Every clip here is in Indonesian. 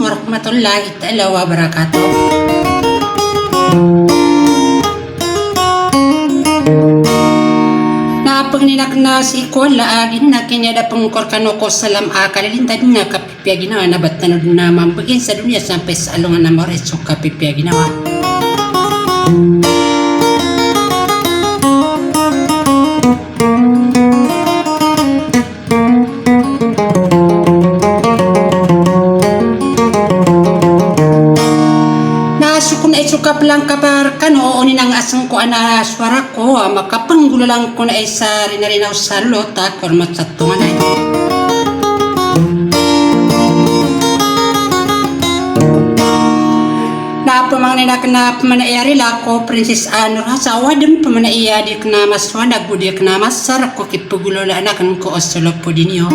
warahmatullahi ta'ala wabarakatuh. Na pagninak na si ko laagin na kinyada pangkor kanoko salam akalilin tadi na kapipya ginawa na ba't tanod na mambagin sa dunia sampai sa alungan na moreso kapipya ginawa. Sukap lang kapar kano oni nang asang ko ana suara ko makapanggulo lang ko na isa rinarinaw sa lota kormat sa tungan ay na pamangninak na pamanayari lako Princess Anor sa wadem pamanaya di kana maswanda gudi kana masar ko kipugulo la anak ko osolo po dinyo.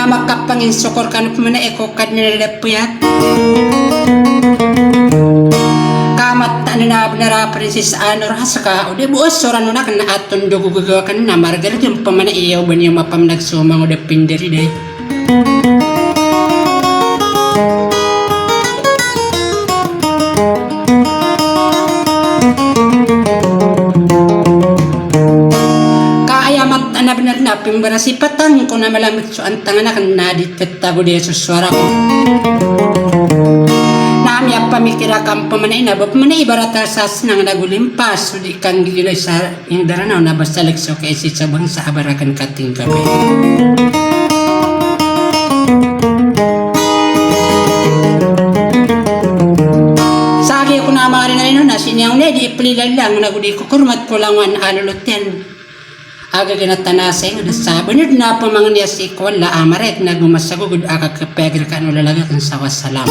Makapangin sokor kan pemana eko kad nilalapuyat kamat na benara Princess Anor hasaka udah buos soran una kena aton dogo gagawa kan na margaret yung pemana iya uban yung mapam nagsumang udah pindari deh. Na benar na pimbara si patang ko na malamit so antang anak na ditetago dia suara ko nami apa mikira kam pamanay na ba pamanay ibarata sas nang nagulimpas so di kang gilay sa yung daranaw na basta lekso kay si sabang sa abarakan kating kape sagi ko na maaaring na rin na sinyang di ipililan lang nagudi ko kurmat ko lang wan alulutyan aga ginatanasay nga sa banid na pamangnya si ikwan la amaret na gumasagugud aga kapagir ka ano lalaga kan sa wasalam.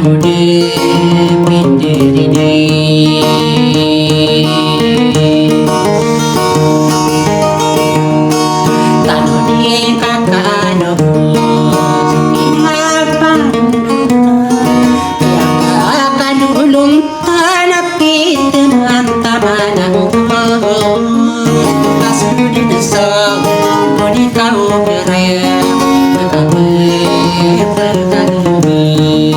udah pindah. Tano di kakano kadulong tanapit ng tamanang kasunod sa ngunit kaupere nakapit pagkalumi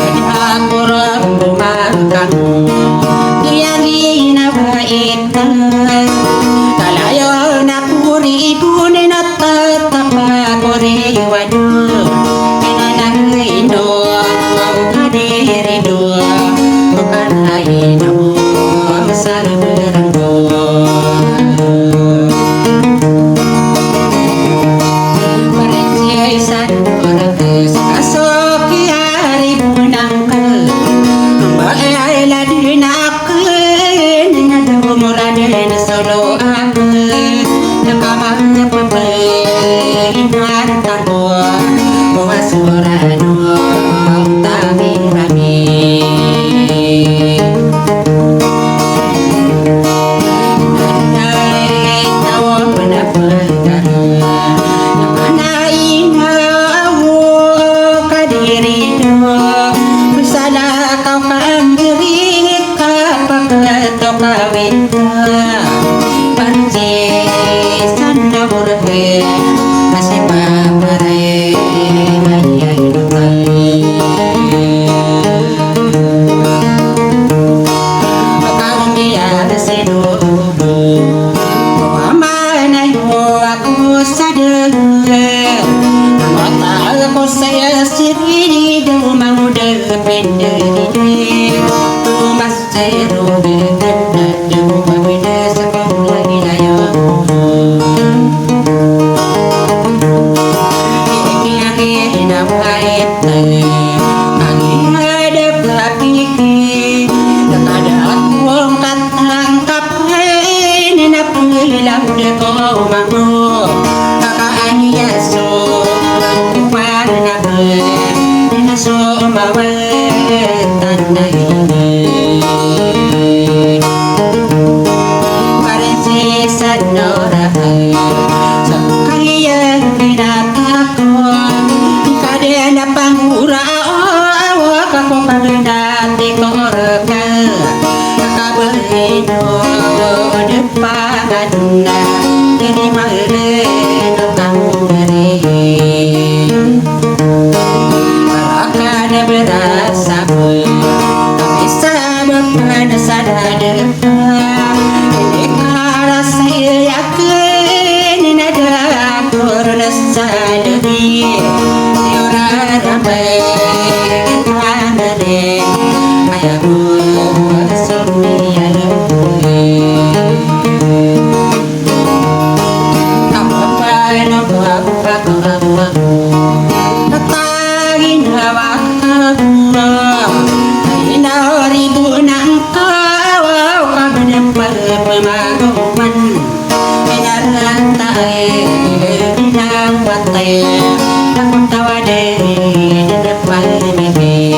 naghakurang bumakang iyagi na bait kalayo na puri ibunin at tatapa kuri wadu inanangino kadirido bukanayino sa beranggo paresya'y sanurang kasoki hari punang ka bae ladin akin nadumuranin solo akin nakamang pagpahinatan ko buwasurano tami-rami nanay tawag panapagdan nakanain ako kadirido kusala kau kaanggirit kapagato kawita panci sana burke masih papare maya hidupay makaong diyan sa dugo mamanayo ako sa dagat namatay ako sa sirili daw mangudal pindarili tumasero ganda daw mawida sa panglagilayo kaya na kahit ang ihadap na piki nakada akong katangkap na pangilang na ko umango kakaanyaso kumana na ba naso umawatan na ingay parisi sa norahay sa kayang pinatakot ikade na pangurao kako pagdati ko reka kakabalino depan na diri mauleno kanguri para berasa pun kami sabak pada sadar ini kala saya yakin ada turun sadari diorang ramai kanade ayaku sumia apa no apa natagin hawa ribu nang kawaw kabanang pagpamaguman pinarantay pinawatay akong tawade dinapal bebe